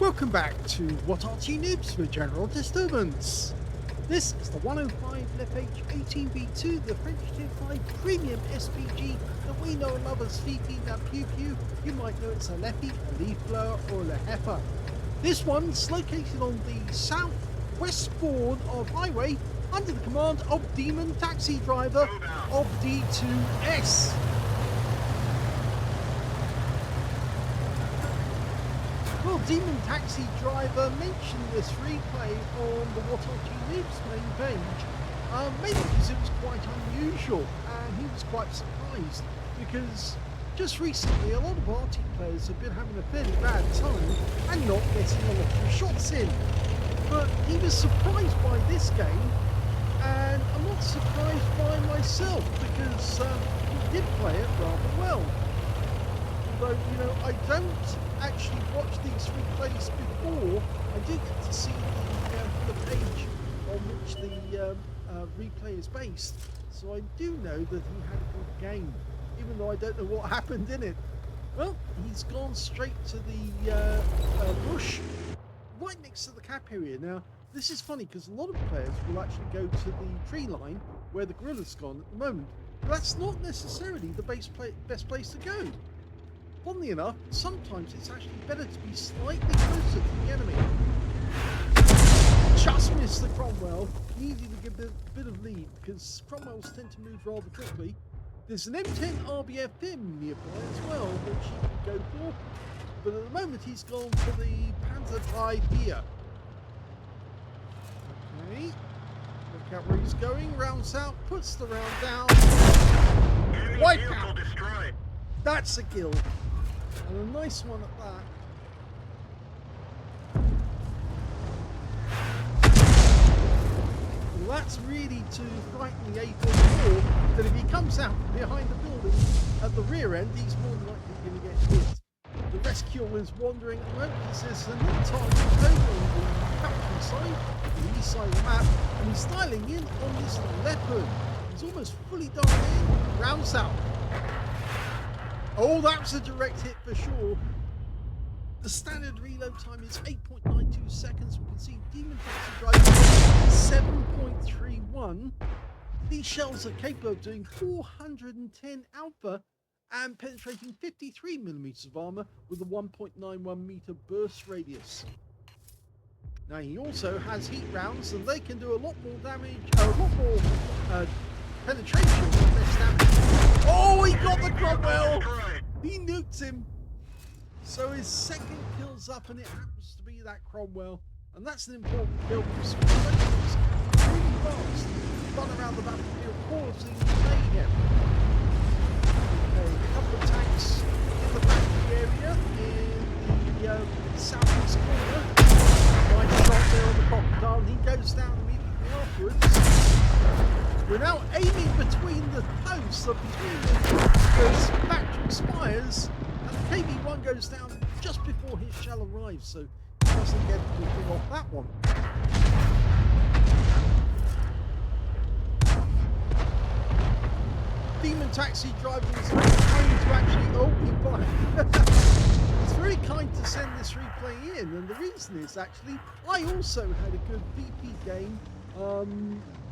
Welcome back to What Arty Noobs for General Disturbance. This is the 105 leFH18B2, the French Tier 5 Premium SPG that we know and love as Fifi da Pew Pew. You might know it's a leFhy, a leaf blower, or a leHeffer. This one's located on the southwest board of highway under the command of demontaxidriver of D2S. Well, demontaxidriver mentioned this replay on the What Arty Noobs main page, mainly because it was quite unusual, and he was quite surprised because just recently a lot of Arty players have been having a fairly bad time and not getting a lot of shots in. But he was surprised by this game, and I'm not surprised by myself because he did play it rather well. Although, you know, I don't actually watch these replays before I do get to see the page on which the replay is based, so I do know that he had a good game, even though I don't know what happened in it. Well, he's gone straight to the bush right next to the cap area. Now, this is funny because a lot of players will actually go to the tree line where the gorilla's gone at the moment, but that's not necessarily the best place to go. Funnily enough, sometimes it's actually better to be slightly closer to the enemy. Just missed the Cromwell. Needed to give a bit of lead because Cromwells tend to move rather quickly. There's an M10 RBF FIM nearby as well, which he can go for. But at the moment, he's gone for the Panzer Drive here. Okay. Look out where he's going. Rounds out, puts the round down. Wipe out. That's a kill. And a nice one at that. Well, that's really to frighten the A44 that if he comes out behind the building at the rear end, he's more than likely going to get hit. The rescuer is wandering at the moment because there's a new target over on the countryside, the east side of the map, and he's styling in on this leopard. He's almost fully done in, rounds out. Oh, that was a direct hit for sure. The standard reload time is 8.92 seconds. We can see demontaxidriver 7.31. These shells are capable of doing 410 alpha and penetrating 53 millimeters of armor with a 1.91 meter burst radius. Now he also has heat rounds, and they can do a lot more damage, a lot more penetration with less damage. Oh, he got the Cromwell! He nuked him. So his second kill's up, and it happens to be that Cromwell. And that's an important kill because Cromwell's really fast. Run around the battlefield, causing mayhem. Okay, a couple of tanks in the battery area in the southeast corner. Nice shot there on the crocodile, and he goes down immediately afterwards. We're now aiming between the posts of between those factory spires, and the KB1 goes down just before his shell arrives, so he doesn't get anything off that one. Demontaxidriver is very kind to actually It's very kind to send this replay in, and the reason is actually I also had a good VP game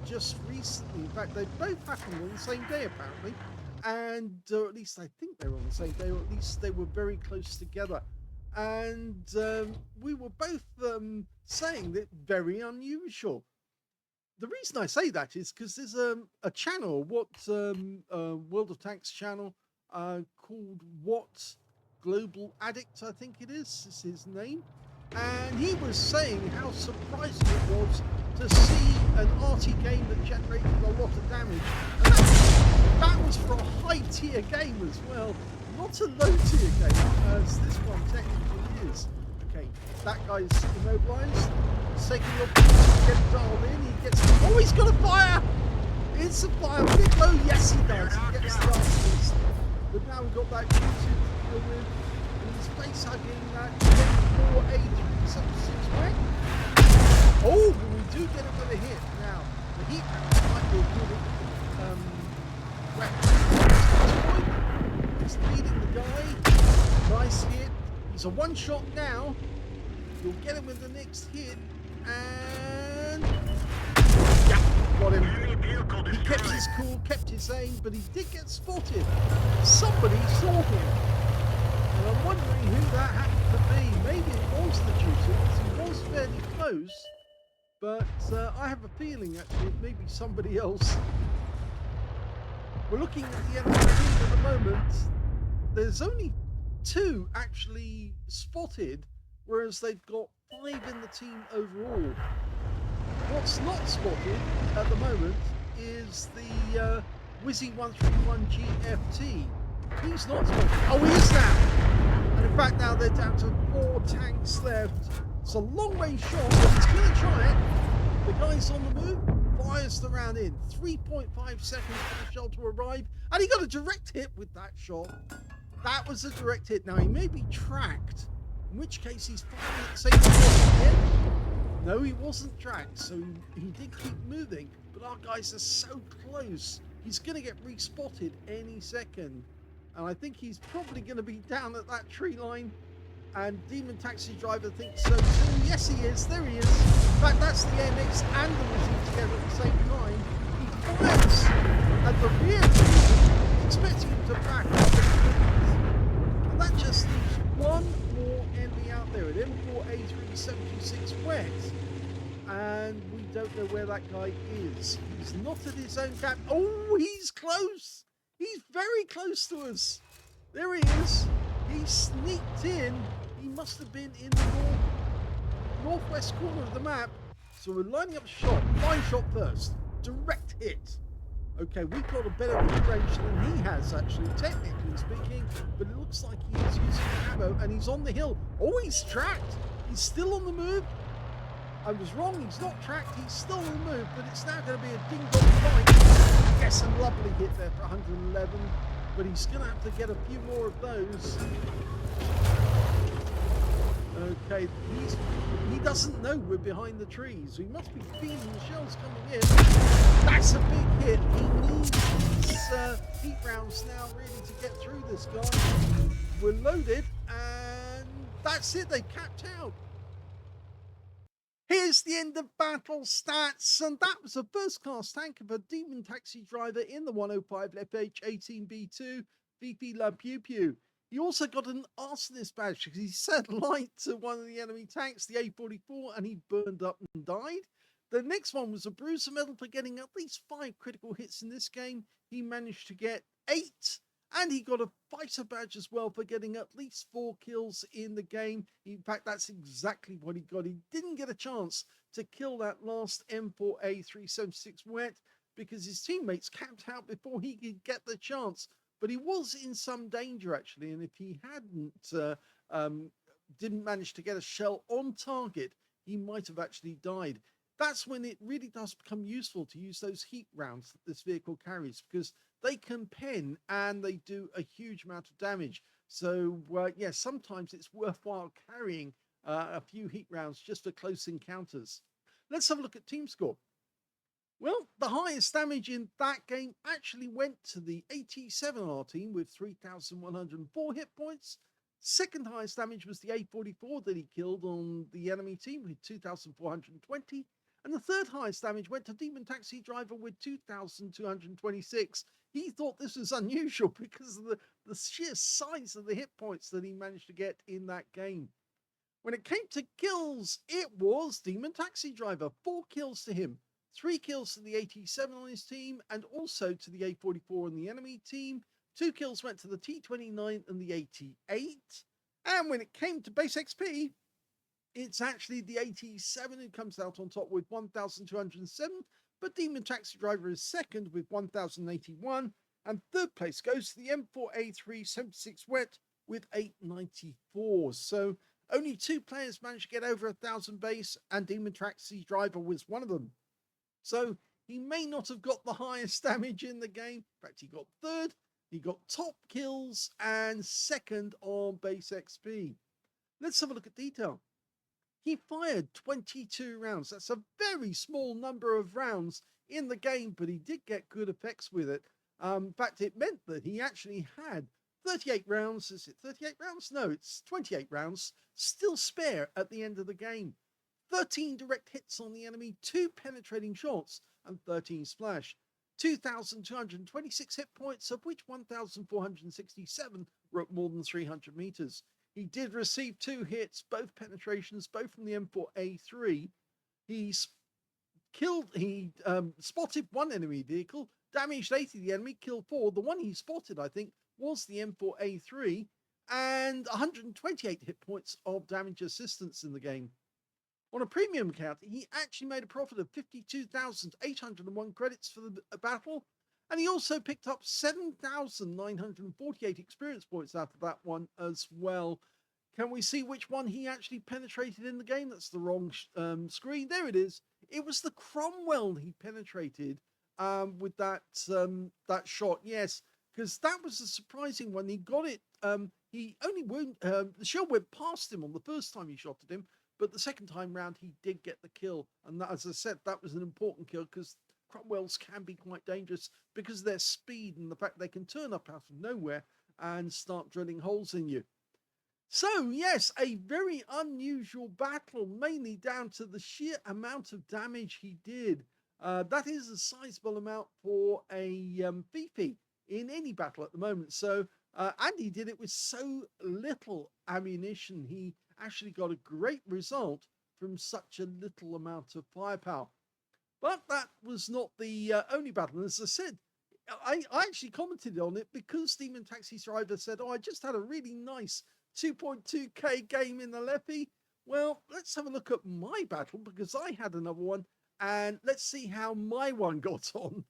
just recently. In fact, they both happened on the same day apparently, and at least I think they were on the same day, or at least they were very close together, and we were both saying that very unusual. The reason I say that is because there's a channel, World of Tanks channel, called What Global Addict, I think it is his name, and he was saying how surprising it was to see an Arty game that generated a lot of damage, and that was for a high tier game as well, not a low tier game as this one technically is. Okay, that guy's immobilized. He's taking the opportunity to get dialed in. He gets. Oh, he's got a fire! It's a fire. Big low. Yes, he does. He gets the artist. But now we've got that Q2 to deal with. And he's face hugging that 4A376 way. Oh, but we do get a bit of hit. Now, the heat rounds might be a good weapon. He's leading the guy. Nice hit. He's a one shot now. You'll get him with the next hit, and yeah, got him. He kept his cool, kept his aim, but he did get spotted. Somebody saw him, and I'm wondering who that happened to be. Maybe it was the tutor, because he was fairly close, but I have a feeling actually it may be somebody else. We're looking at the enemy team at the moment. There's only 2 actually spotted, whereas they've got 5 in the team overall. What's not spotted at the moment is the Wizzy131GFT. He's not spotted. Oh, he is now! And in fact, now they're down to 4 tanks left. It's a long-range shot, but he's going to try it. The guy's on the move, fires the round in. 3.5 seconds for the shell to arrive, and he got a direct hit with that shot. That was a direct hit. Now, he may be tracked, in which case he's firing at the same time again. No, he wasn't tracked, so he did keep moving, but our guys are so close. He's going to get re-spotted any second, and I think he's probably going to be down at that tree line, and demontaxidriver thinks so too. Yes, he is. There he is. In fact, that's the MX and the Wizzy together at the same time. He fires at the rear, expecting him to back up. And that just leaves one more enemy out there at M4A376 Wet. And we don't know where that guy is. He's not at his own camp. Oh, he's close. He's very close to us. There he is. He sneaked in. He must have been in the northwest corner of the map. So we're lining up a shot. Line shot first. Direct hit. Okay, we've got a better range than he has, actually, technically speaking. But it looks like he is using ammo, and he's on the hill. Oh, he's tracked. He's still on the move. I was wrong. He's not tracked. He's still on the move, but it's now going to be a ding-dong fight. Yes, a lovely hit there for 111. But he's going to have to get a few more of those. Okay, he doesn't know we're behind the trees. He must be feeling the shells coming in. That's a big hit. He needs his heat rounds now really to get through this guy. We're loaded, and that's it. They capped out. Here's the end of battle stats, and that was a first-class tank of a demontaxidriver in the 105 leFH18B2 VP La Pew Pew. He also got an arsonist badge because he set light to one of the enemy tanks, the A44, and he burned up and died. The next one was a bruiser medal for getting at least 5 critical hits in this game. He managed to get 8. And he got a fighter badge as well for getting at least 4 kills in the game. In fact, that's exactly what he got. He didn't get a chance to kill that last M4A376 Wet because his teammates camped out before he could get the chance. But he was in some danger, actually. And if he didn't manage to get a shell on target, he might have actually died. That's when it really does become useful to use those heat rounds that this vehicle carries, because they can pen and they do a huge amount of damage. So, yeah, sometimes it's worthwhile carrying a few heat rounds just for close encounters. Let's have a look at team score. Well, the highest damage in that game actually went to the AT7R team with 3,104 hit points. Second highest damage was the A44 that he killed on the enemy team with 2,420. And the third highest damage went to demontaxidriver with 2,226. He thought this was unusual because of the sheer size of the hit points that he managed to get in that game. When it came to kills, it was demontaxidriver. 4 kills to him. 3 kills to the AT7 on his team, and also to the A44 on the enemy team. 2 kills went to the T29 and the AT8. And when it came to base XP, it's actually the AT7 who comes out on top with 1,207, but demontaxidriver is second with 1,081, and third place goes to the M4A376 Wet with 894. So only 2 players managed to get over 1,000 base, and demontaxidriver was one of them. So he may not have got the highest damage in the game. In fact, he got third, he got top kills, and second on base XP. Let's have a look at detail. He fired 22 rounds. That's a very small number of rounds in the game, but he did get good effects with it. In fact, it meant that he actually had 38 rounds. Is it 38 rounds? No, it's 28 rounds. Still spare at the end of the game. 13 direct hits on the enemy, 2 penetrating shots, and 13 splash. 2,226 hit points, of which 1,467 were at more than 300 meters. He did receive 2 hits, both penetrations, both from the M4A3. He spotted 1 enemy vehicle, damaged 80 of the enemy, killed 4. The one he spotted, I think, was the M4A3, and 128 hit points of damage assistance in the game. On a premium account, he actually made a profit of 52,801 credits for the battle, and he also picked up 7,948 experience points out of that one as well. Can we see which one he actually penetrated in the game? That's the wrong screen. There it is. It was the Cromwell he penetrated with that shot. Yes, because that was a surprising one. He got it. He only the shell went past him on the first time he shot at him. But the second time round, he did get the kill. And that, as I said, that was an important kill because Cromwells can be quite dangerous because of their speed and the fact they can turn up out of nowhere and start drilling holes in you. So, yes, a very unusual battle, mainly down to the sheer amount of damage he did. That is a sizable amount for a Fifi in any battle at the moment. So, and he did it with so little ammunition. He actually got a great result from such a little amount of firepower. But that was not the only battle. And as I said, I actually commented on it because demontaxidriver said, oh, I just had a really nice 2.2k game in the leFH. Well, let's have a look at my battle because I had another one. And let's see how my one got on.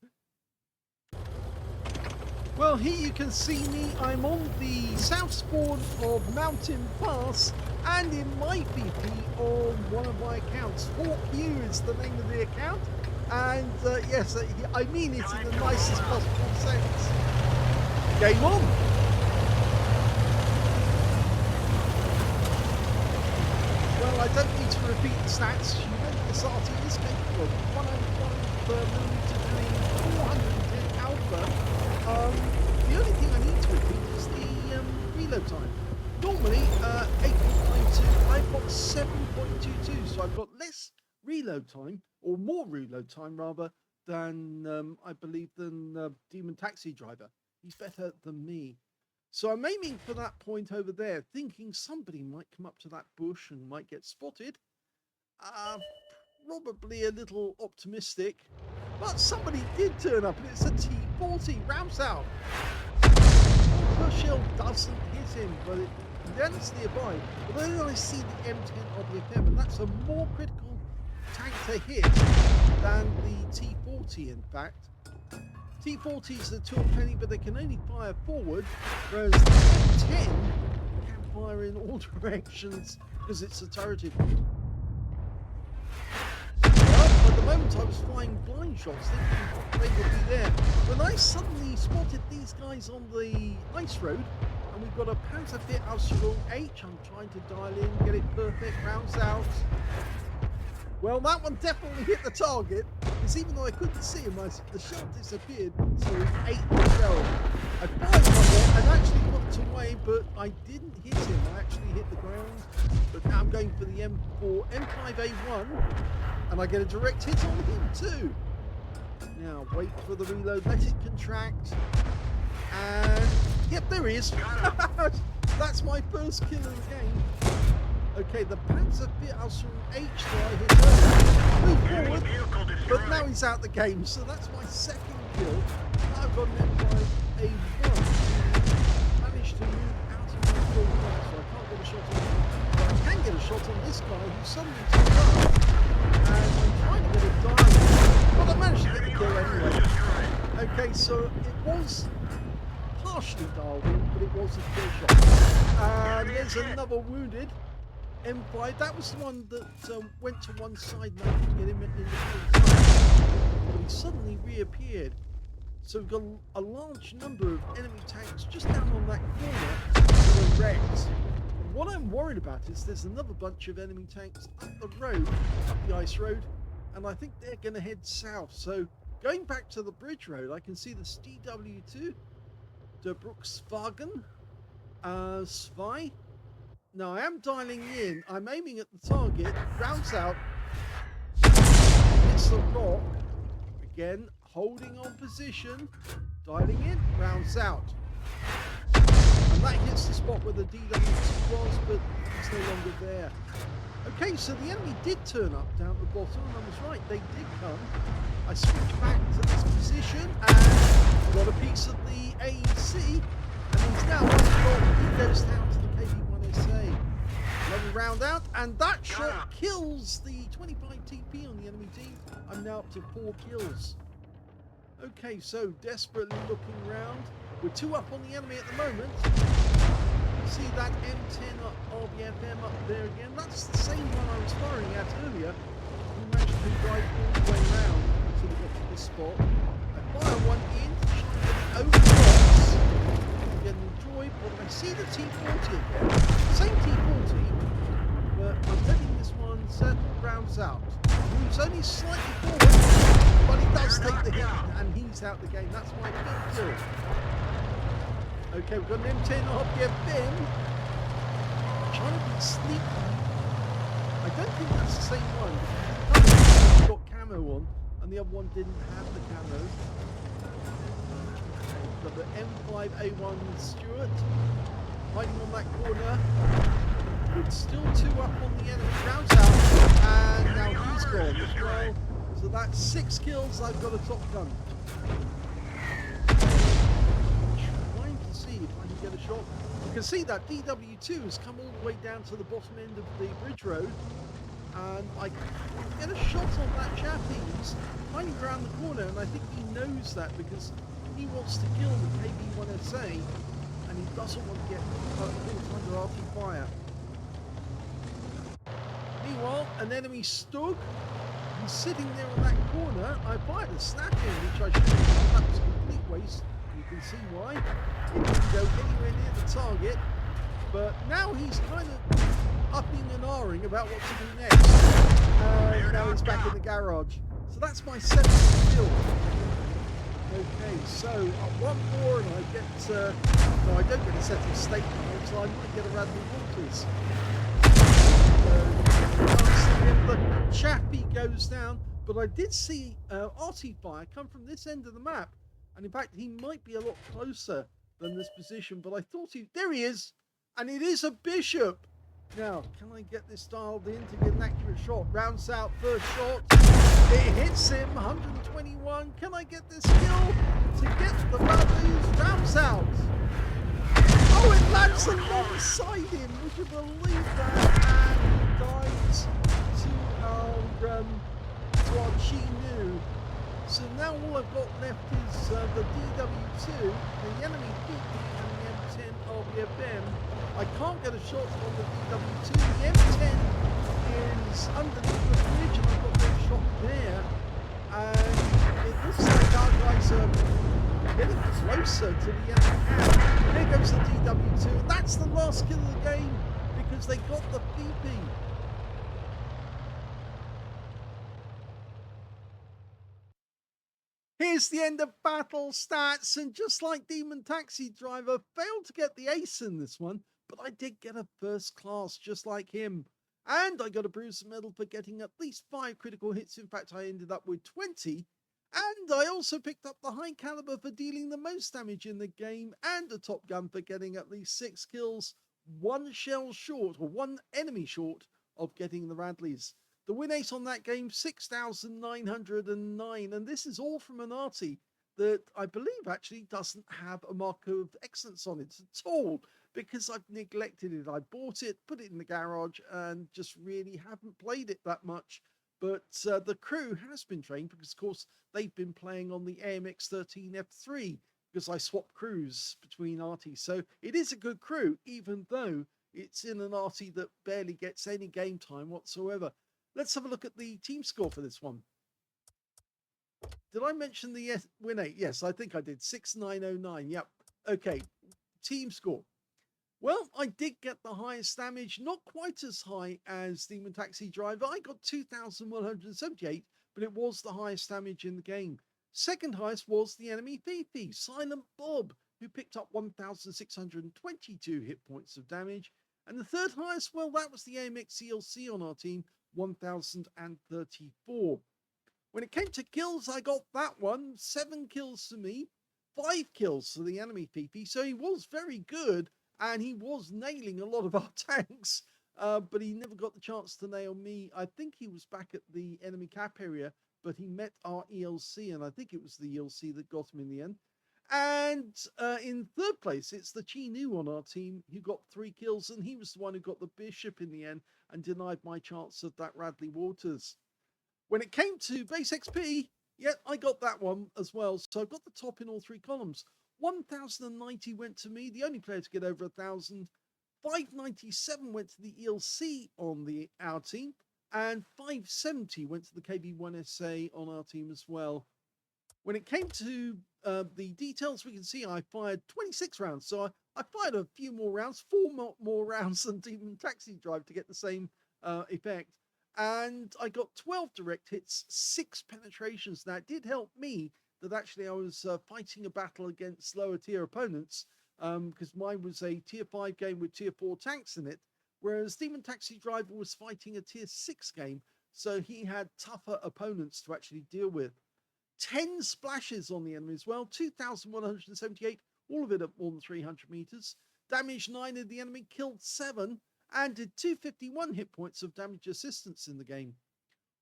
Well, here you can see me. I'm on the south spawn of Mountain Pass, and in my VP on one of my accounts. HawkU is the name of the account, and yes, I mean it in the nicest possible sense. Game on! Well, I don't need to repeat the stats. You know this Arty is capable of 105mm doing 410 alpha. The only thing I need to repeat is the reload time. Normally 8.92, I've got 7.22, so I've got less reload time, or more reload time rather, than I believe than demontaxidriver. He's better than me. So I'm aiming for that point over there, thinking somebody might come up to that bush and might get spotted. Probably a little optimistic. But somebody did turn up, and it's a T40 rounds out. The shell doesn't hit him, but then it's nearby. But then I see the M10 OBFM, and that's a more critical tank to hit than the T40, in fact. T40s are 2 but they can only fire forward, whereas the M10 can fire in all directions because it's a turreted. At the moment I was flying blind shots thinking they would be there. When I suddenly spotted these guys on the ice road, and we've got a Panzerfiat Ausführung H, I'm trying to dial in, get it perfect, rounds out. Well, that one definitely hit the target, because even though I couldn't see him, the shell disappeared, so he ate the shell. I fired one there and actually looked away, but I didn't hit him, I actually hit the ground. But now I'm going for the M5A1, and I get a direct hit on him too. Now, wait for the reload, let it contract, and yep, there he is. That's my first kill of the game. Okay, the Panzerfiat Ausführung H that I hit earlier moved forward, but now he's out the game, so that's my second kill. Now I've got an M5A1 who managed to move out of my full line, so I can't get a shot on him. But I can get a shot on this guy who suddenly turned up, and I'm trying to get a dive, but I managed to get the kill anyway. Okay, so it was partially dialed in, but it was a kill shot. And there's another wounded M5. That was the one that went to one side now to get him in the face. But he suddenly reappeared. So we've got a large number of enemy tanks just down on that corner that are wrecked. And what I'm worried about is there's another bunch of enemy tanks up the road, up the ice road, and I think they're going to head south. So going back to the bridge road, I can see the STW2, Der Brukswagen, Spy. Now I am dialing in. I'm aiming at the target. Rounds out. Hits the rock. Again, holding on position. Dialing in. Rounds out. And that hits the spot where the DW2 was, but it's no longer there. Okay, so the enemy did turn up down at the bottom, and I was right, they did come. I switched back to this position and got a piece of the AEC, and he's now on the block. He goes down to the KB1SA. Another round out, and that shot kills the 25 TP on the enemy team. I'm now up to 4 kills. Okay, so desperately looking round. We're 2 up on the enemy at the moment. See that M10 RBFM up there again. That's the same one I was firing at earlier. We managed to drive all the way around until we got to this spot. I fire one in to try and get it over the rocks. I'm getting enjoyed, but I see the T40 again. Same T40, but I'm letting this one settle rounds out. Moves only slightly forward, but he does take the hit, and he's out the game. That's my 5th kill. Okay, we've got an M10 RPFM. Trying to be sneaky. I don't think that's the same one. It's got camo on, and the other one didn't have the camo. Got the M5A1 Stuart hiding on that corner. It's still 2 up on the enemy. Rounds out, and now he's gone as well. So that's 6 kills. I've got a top gun. Get a shot. You can see that DW2 has come all the way down to the bottom end of the bridge road, and I get a shot on that chap. He's hiding around the corner, and I think he knows that because he wants to kill the KB1SA, and he doesn't want to get caught under Arty fire. Meanwhile, an enemy Stug. He's sitting there on that corner. I fired a snap in, which I should have done. That was a complete waste. You can see why. It didn't go anywhere near the target, but now he's kind of upping and ahhing about what to do next. Now he's back in the garage. So that's my 7th kill. Okay, so one more and I get, no, I don't get a settled state now, so I might get a Radley Walters. The chappy goes down, but I did see Arty fire come from this end of the map. And in fact, he might be a lot closer than this position, but I thought there he is, and it is a Bishop. Now, can I get this dialed in to get an accurate shot? Rounds out, first shot. It hits him, 121. Can I get this kill to get the Bradleys? Rounds out. Oh, it lands alongside him. Would you believe that? And dies to our Chinu. So now all I've got left is the DW2, the enemy PP, and the M10 RBFM. I can't get a shot on the DW2. The M10 is underneath the bridge, and I've got no shot there. And it looks like our guys are getting closer to the enemy camp. There goes the DW2. And that's the last kill of the game because they got the PP. Here's the end of battle stats, and just like demontaxidriver, failed to get the ace in this one, but I did get a first class just like him. And I got a bruise medal for getting at least 5 critical hits. In fact, I ended up with 20. And I also picked up the high caliber for dealing the most damage in the game, and a top gun for getting at least 6 kills, 1 shell short, or 1 enemy short of getting the Radleys. The win ace on that game, 6,909, and this is all from an Arty that I believe actually doesn't have a mark of excellence on it at all, because I've neglected it. I bought it, put it in the garage, and just really haven't played it that much. But the crew has been trained, because of course they've been playing on the AMX13F3, because I swapped crews between Arty. So it is a good crew, even though it's in an Arty that barely gets any game time whatsoever. Let's have a look at the team score for this one. Did I mention the win rate? Yes, I think I did. 6,909. Yep. Okay. Team score. Well, I did get the highest damage, not quite as high as demontaxidriver. I got 2,178, but it was the highest damage in the game. Second highest was the enemy Fifi, Silent Bob, who picked up 1,622 hit points of damage. And the third highest, well, that was the AMX CLC on our team, 1,034. When it came to kills, I got that one. 7 kills for me, 5 kills for the enemy PP. So he was very good, and he was nailing a lot of our tanks. But he never got the chance to nail me. I think he was back at the enemy cap area, but he met our ELC, and I think it was the ELC that got him in the end. And in third place, it's the Chinu on our team who got 3 kills, and he was the one who got the Bishop in the end and denied my chance of that Radley Waters. When it came to base XP, yeah, I got that one as well. So I've got the top in all 3 columns. 1,090 went to me, the only player to get over 1,000. 597 went to the ELC on our team, and 570 went to the KB1SA on our team as well. When it came to the details, we can see I fired 26 rounds. So I fired a few more rounds, 4 more rounds than demontaxidriver to get the same effect. And I got 12 direct hits, 6 penetrations. Now, it did help me that actually I was fighting a battle against lower tier opponents, because mine was a tier 5 game with tier 4 tanks in it, whereas demontaxidriver was fighting a tier 6 game, so he had tougher opponents to actually deal with. 10 splashes on the enemy as well, 2,178, all of it at more than 300 meters. Damaged 9 of the enemy, killed 7, and did 251 hit points of damage assistance in the game.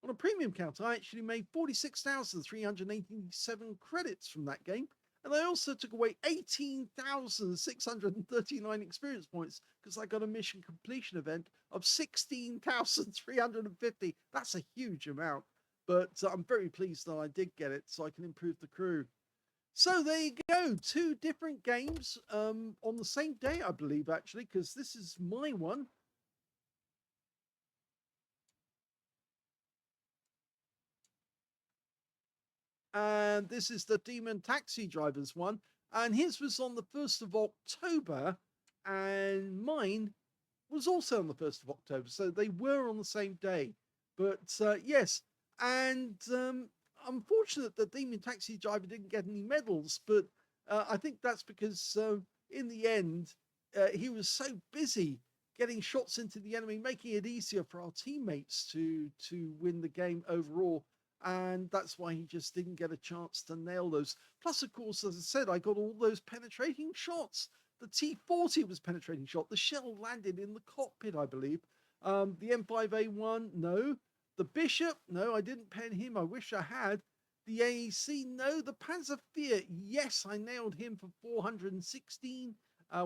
On a premium count, I actually made 46,387 credits from that game, and I also took away 18,639 experience points because I got a mission completion event of 16,350. That's a huge amount, but I'm very pleased that I did get it so I can improve the crew. So there you go, 2 different games on the same day, I believe, actually, because this is my one. And this is the demontaxidriver's one, and his was on the 1st of October, and mine was also on the 1st of October, so they were on the same day. But yes, and unfortunate that demontaxidriver didn't get any medals, but I think that's because in the end he was so busy getting shots into the enemy, making it easier for our teammates to win the game overall. And that's why he just didn't get a chance to nail those. Plus, of course, as I said, I got all those penetrating shots. The T40 was penetrating shot. The shell landed in the cockpit, I believe. The M5A1, no. The Bishop, no, I didn't pen him. I wish I had. The AEC, no. The Panzerfier, yes, I nailed him for 416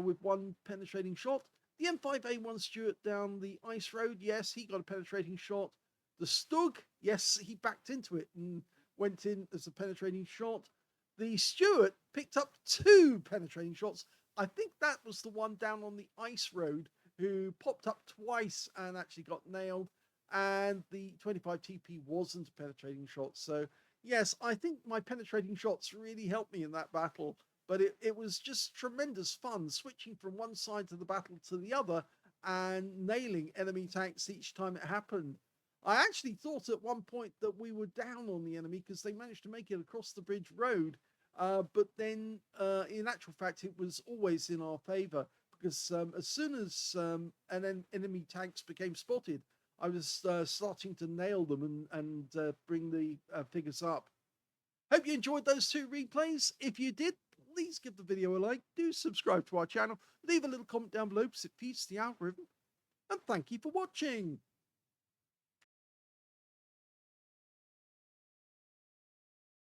with 1 penetrating shot. The M5A1 Stuart down the ice road, yes, he got a penetrating shot. The Stug, yes, he backed into it and went in as a penetrating shot. The Stuart picked up 2 penetrating shots. I think that was the one down on the ice road who popped up twice and actually got nailed. And the 25 TP wasn't a penetrating shot. So, yes, I think my penetrating shots really helped me in that battle. But it was just tremendous fun switching from one side of the battle to the other and nailing enemy tanks each time it happened. I actually thought at one point that we were down on the enemy because they managed to make it across the bridge road. But then, in actual fact, it was always in our favor because as soon as enemy tanks became spotted, I was starting to nail them and bring the figures up. Hope you enjoyed those 2 replays. If you did, please give the video a like. Do subscribe to our channel. Leave a little comment down below because it feeds the algorithm. And thank you for watching.